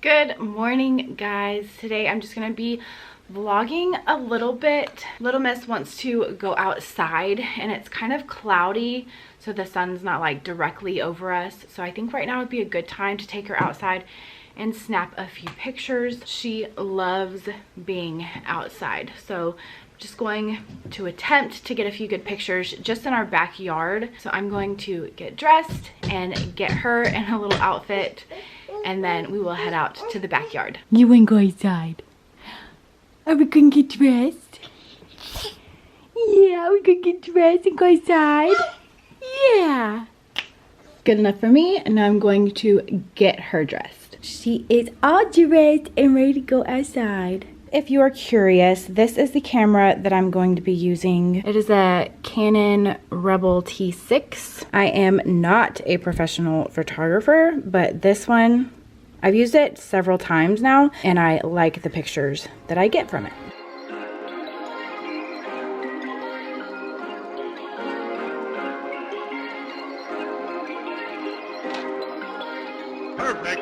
Good morning, guys. Today I'm just gonna be vlogging a little bit. Little Miss wants to go outside and it's kind of cloudy, so the sun's not like directly over us. So I think right now would be a good time to take her outside and snap a few pictures. She loves being outside. So just going to attempt to get a few good pictures just in our backyard. So I'm going to get dressed and get her in a little outfit, and then we will head out to the backyard. You wanna go outside? Are we gonna get dressed? Yeah, we're gonna get dressed and go outside. Yeah. Good enough for me, and now I'm going to get her dressed. She is all dressed and ready to go outside. If you are curious, this is the camera that I'm going to be using. It is a Canon Rebel T6. I am not a professional photographer, but this one, I've used it several times now, and I like the pictures that I get from it. Perfect.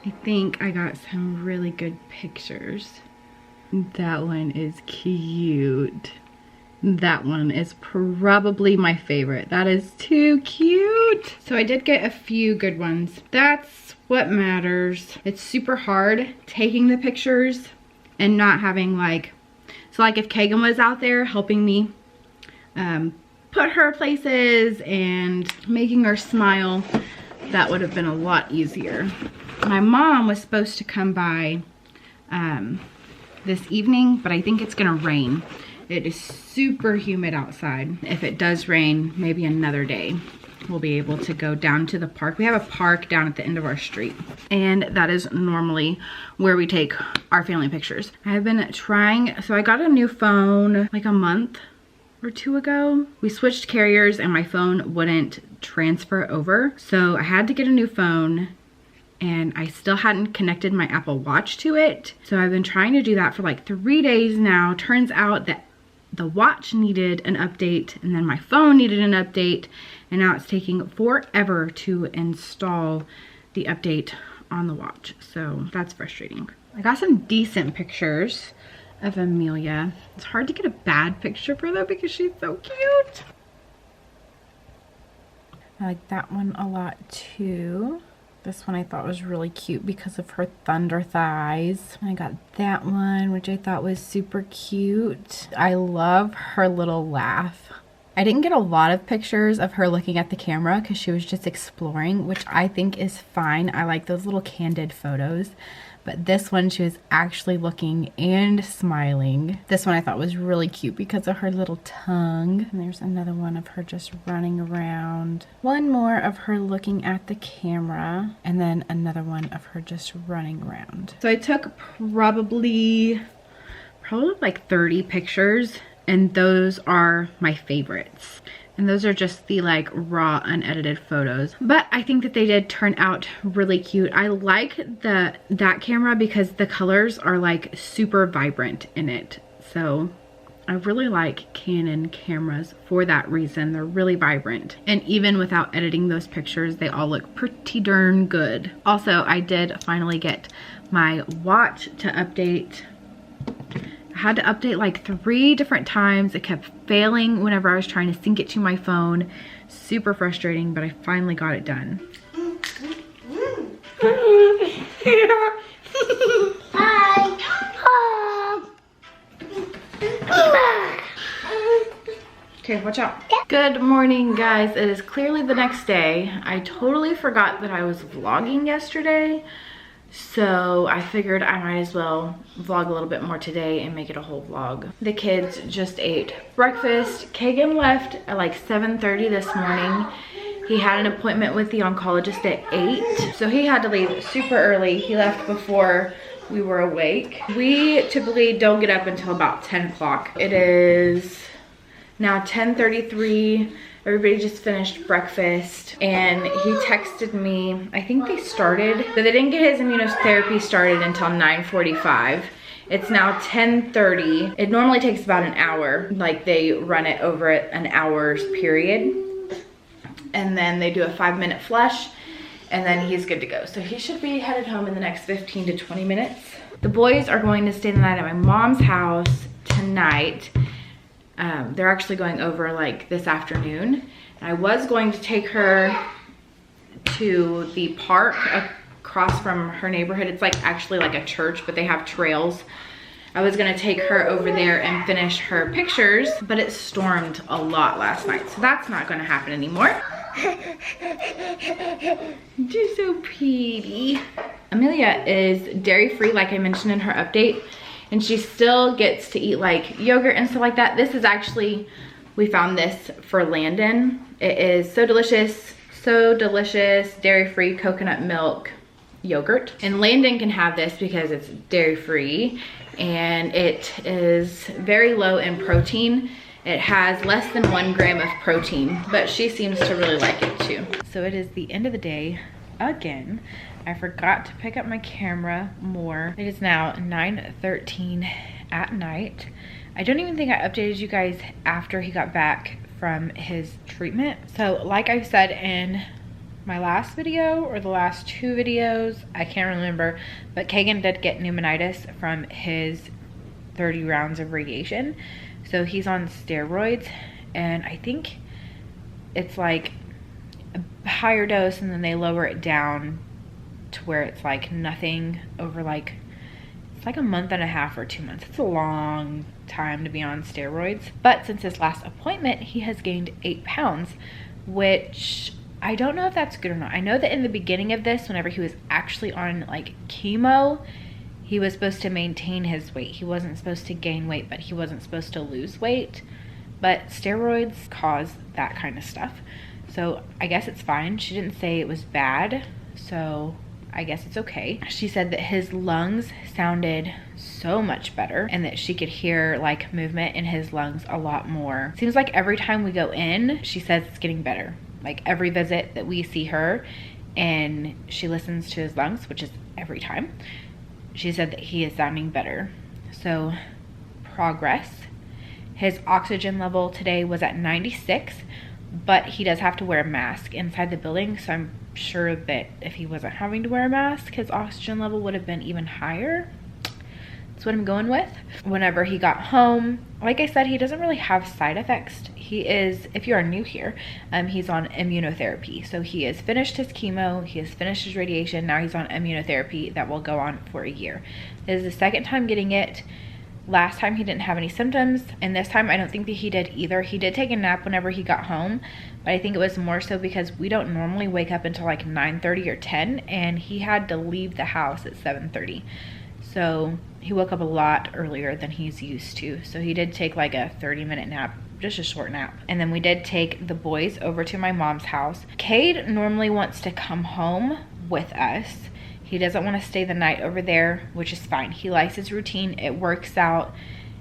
I think I got some really good pictures. That one is cute. That one is probably my favorite. That is too cute. So I did get a few good ones. That's what matters. It's super hard taking the pictures and not having like, so like if Kegan was out there helping me put her places and making her smile, that would have been a lot easier. My mom was supposed to come by this evening, but I think it's gonna rain. It is super humid outside. If it does rain, maybe another day, we'll be able to go down to the park. We have a park down at the end of our street, and that is normally where we take our family pictures. I have been trying, so I got a new phone like a month or two ago. We switched carriers and my phone wouldn't transfer over. So I had to get a new phone, and I still hadn't connected my Apple Watch to it. So I've been trying to do that for like 3 days now. Turns out that the watch needed an update, and then my phone needed an update, and now it's taking forever to install the update on the watch. So that's frustrating. I got some decent pictures of Amelia. It's hard to get a bad picture for her because she's so cute. I like that one a lot too. This one I thought was really cute because of her thunder thighs. I got that one, which I thought was super cute. I love her little laugh. I didn't get a lot of pictures of her looking at the camera because she was just exploring, which I think is fine. I like those little candid photos. But this one, she was actually looking and smiling. This one I thought was really cute because of her little tongue. And there's another one of her just running around. One more of her looking at the camera. And then another one of her just running around. So I took probably like 30 pictures. And those are my favorites. And those are just the like raw unedited photos. But I think that they did turn out really cute. I like that camera because the colors are like super vibrant in it. So I really like Canon cameras for that reason. They're really vibrant. And even without editing those pictures, they all look pretty darn good. Also, I did finally get my watch to update. I had to update like 3 different times. It kept failing whenever I was trying to sync it to my phone. Super frustrating, but I finally got it done. Okay, watch out. Good morning, guys. It is clearly the next day. I totally forgot that I was vlogging yesterday. So I figured I might as well vlog a little bit more today and make it a whole vlog. The kids just ate breakfast. Kegan left at like 7:30 this morning. He had an appointment with the oncologist at 8. So he had to leave super early. He left before we were awake. We typically don't get up until about 10 o'clock. It is now 10:33. Everybody just finished breakfast and he texted me. I think they started, but they didn't get his immunotherapy started until 9:45. It's now 10:30. It normally takes about an hour. Like they run it over an hour's period. And then they do a 5-minute flush and then he's good to go. So he should be headed home in the next 15 to 20 minutes. The boys are going to stay the night at my mom's house tonight. They're actually going over like this afternoon. I was going to take her to the park across from her neighborhood. It's like actually like a church, but they have trails. I was gonna take her over there and finish her pictures, but it stormed a lot last night, so that's not gonna happen anymore. You're so pretty. Amelia is dairy-free, like I mentioned in her update, and she still gets to eat like yogurt and stuff like that. This is actually, we found this for Landen. It is so delicious, dairy-free coconut milk yogurt. And Landen can have this because it's dairy-free and it is very low in protein. It has less than 1 gram of protein, but she seems to really like it too. So it is the end of the day again. I forgot to pick up my camera more. It is now 9:13 at night. I don't even think I updated you guys after he got back from his treatment. So like I said in my last video or the last 2 videos, I can't remember, but Kegan did get pneumonitis from his 30 rounds of radiation. So he's on steroids, and I think it's like a higher dose and then they lower it down to where it's like nothing over like, it's like a month and a half or 2 months. It's a long time to be on steroids. But since his last appointment, he has gained 8 pounds, which I don't know if that's good or not. I know that in the beginning of this, whenever he was actually on like chemo, he was supposed to maintain his weight. He wasn't supposed to gain weight, but he wasn't supposed to lose weight. But steroids cause that kind of stuff. So I guess it's fine. She didn't say it was bad, so I guess it's okay. She said that his lungs sounded so much better and that she could hear like movement in his lungs a lot more. Seems like every time we go in, she says it's getting better. Like every visit that we see her and she listens to his lungs, which is every time, she said that he is sounding better. So progress. His oxygen level today was at 96, but he does have to wear a mask inside the building. So I'm sure that if he wasn't having to wear a mask, his oxygen level would have been even higher. That's what I'm going with. Whenever he got home, like I said, he doesn't really have side effects. He is, if you are new here, he's on immunotherapy. So he has finished his chemo, he has finished his radiation, now he's on immunotherapy that will go on for a year. This is the second time getting it. Last time he didn't have any symptoms, and this time I don't think that he did either. He did take a nap whenever he got home, but I think it was more so because we don't normally wake up until like 9:30 or 10, and he had to leave the house at 7:30. So he woke up a lot earlier than he's used to. So he did take like a 30-minute nap, just a short nap. And then we did take the boys over to my mom's house. Cade normally wants to come home with us. He doesn't want to stay the night over there, which is fine. He likes his routine. It works out.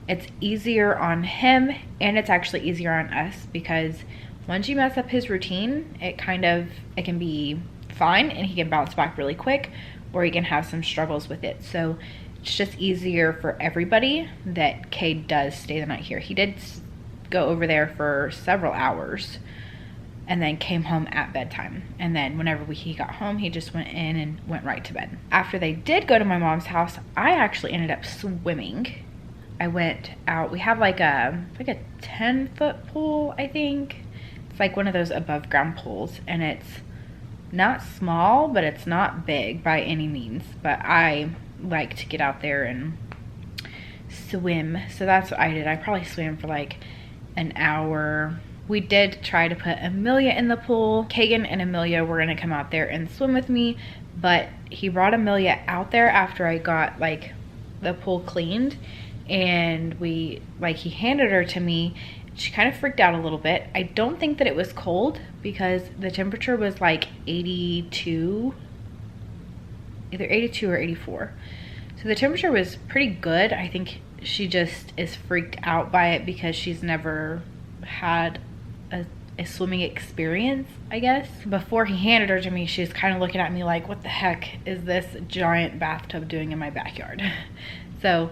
It's easier on him, and it's actually easier on us, because once you mess up his routine, it can be fine and he can bounce back really quick, or he can have some struggles with it. So it's just easier for everybody that Cade does stay the night here. He did go over there for several hours and then came home at bedtime. And then whenever he got home, he just went in and went right to bed. After they did go to my mom's house, I actually ended up swimming. I went out. We have like a 10-foot pool, I think. It's like one of those above ground pools, and it's not small, but it's not big by any means. But I like to get out there and swim, so that's what I did. I probably swam for like an hour. We did try to put Amelia in the pool. Kegan and Amelia were gonna come out there and swim with me, but he brought Amelia out there after I got like the pool cleaned, and he handed her to me. She kind of freaked out a little bit. I don't think that it was cold because the temperature was like 82, either 82 or 84. So the temperature was pretty good. I think she just is freaked out by it because she's never had a swimming experience, I guess. Before he handed her to me, she was kind of looking at me like, what the heck is this giant bathtub doing in my backyard? So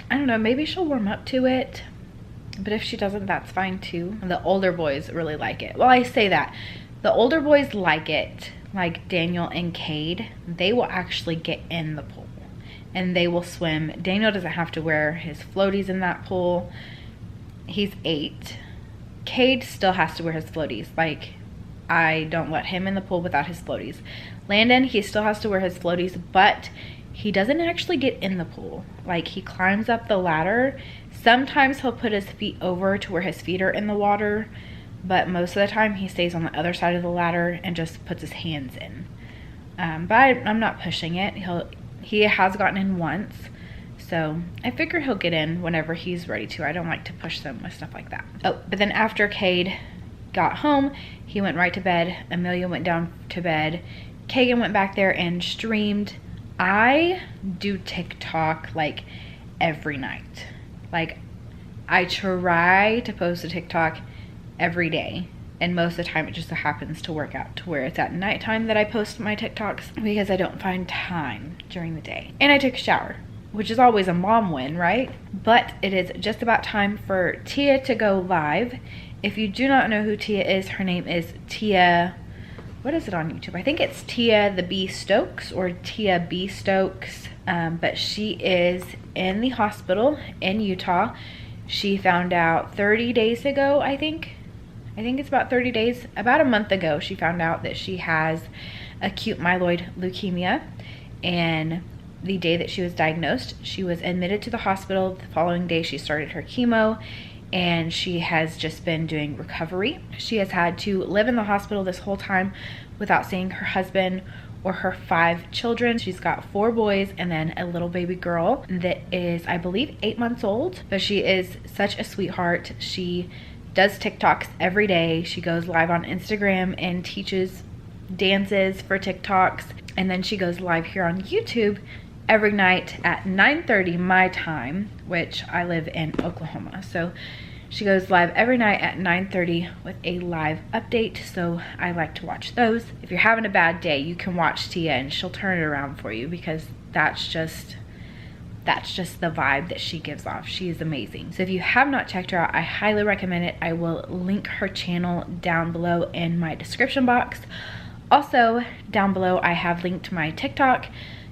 I don't know, maybe she'll warm up to it. But if she doesn't, that's fine too. The older boys really like it. Well, I say that. The older boys like it, like Daniel and Cade. They will actually get in the pool and they will swim. Daniel doesn't have to wear his floaties in that pool. He's 8. Cade still has to wear his floaties. Like, I don't let him in the pool without his floaties. Landen, he still has to wear his floaties, but he doesn't actually get in the pool. Like, he climbs up the ladder. Sometimes he'll put his feet over to where his feet are in the water, but most of the time he stays on the other side of the ladder and just puts his hands in. But I'm not pushing it. He has gotten in once, so I figure he'll get in whenever he's ready to. I don't like to push them with stuff like that. Oh, but then after Cade got home, he went right to bed. Amelia went down to bed. Kegan went back there and streamed. I do TikTok like every night. Like, I try to post a TikTok every day, and most of the time it just happens to work out to where it's at nighttime that I post my TikToks because I don't find time during the day. And I took a shower, which is always a mom win, right? But it is just about time for Tia to go live. If you do not know who Tia is, her name is Tia, what is it on YouTube? I think it's Tia the B Stokes or Tia B Stokes. But she is in the hospital in Utah. She found out 30 days ago, I think it's about 30 days, about a month ago, she found out that she has acute myeloid leukemia. And the day that she was diagnosed, she was admitted to the hospital. The following day she started her chemo, and she has just been doing recovery. She has had to live in the hospital this whole time without seeing her husband or her 5 children. She's got 4 boys and then a little baby girl that is, I believe, 8 months old. But she is such a sweetheart. She does TikToks every day. She goes live on Instagram and teaches dances for TikToks. And then she goes live here on YouTube every night at 9:30 my time, which I live in Oklahoma. So she goes live every night at 9:30 with a live update, so I like to watch those. If you're having a bad day, you can watch Tia and she'll turn it around for you, because that's just the vibe that she gives off. She is amazing. So if you have not checked her out, I highly recommend it. I will link her channel down below in my description box. Also, down below I have linked my TikTok,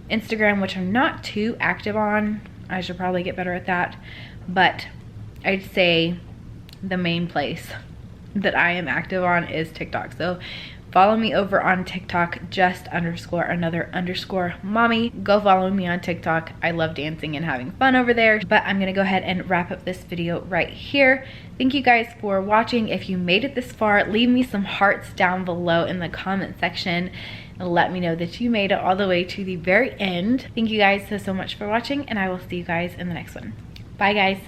Instagram, which I'm not too active on. I should probably get better at that, but I'd say the main place that I am active on is TikTok. So follow me over on TikTok, _another_mommy. Go follow me on TikTok. I love dancing and having fun over there. But I'm gonna go ahead and wrap up this video right here. Thank you guys for watching. If you made it this far, leave me some hearts down below in the comment section and let me know that you made it all the way to the very end. Thank you guys so much for watching, and I will see you guys in the next one. Bye guys.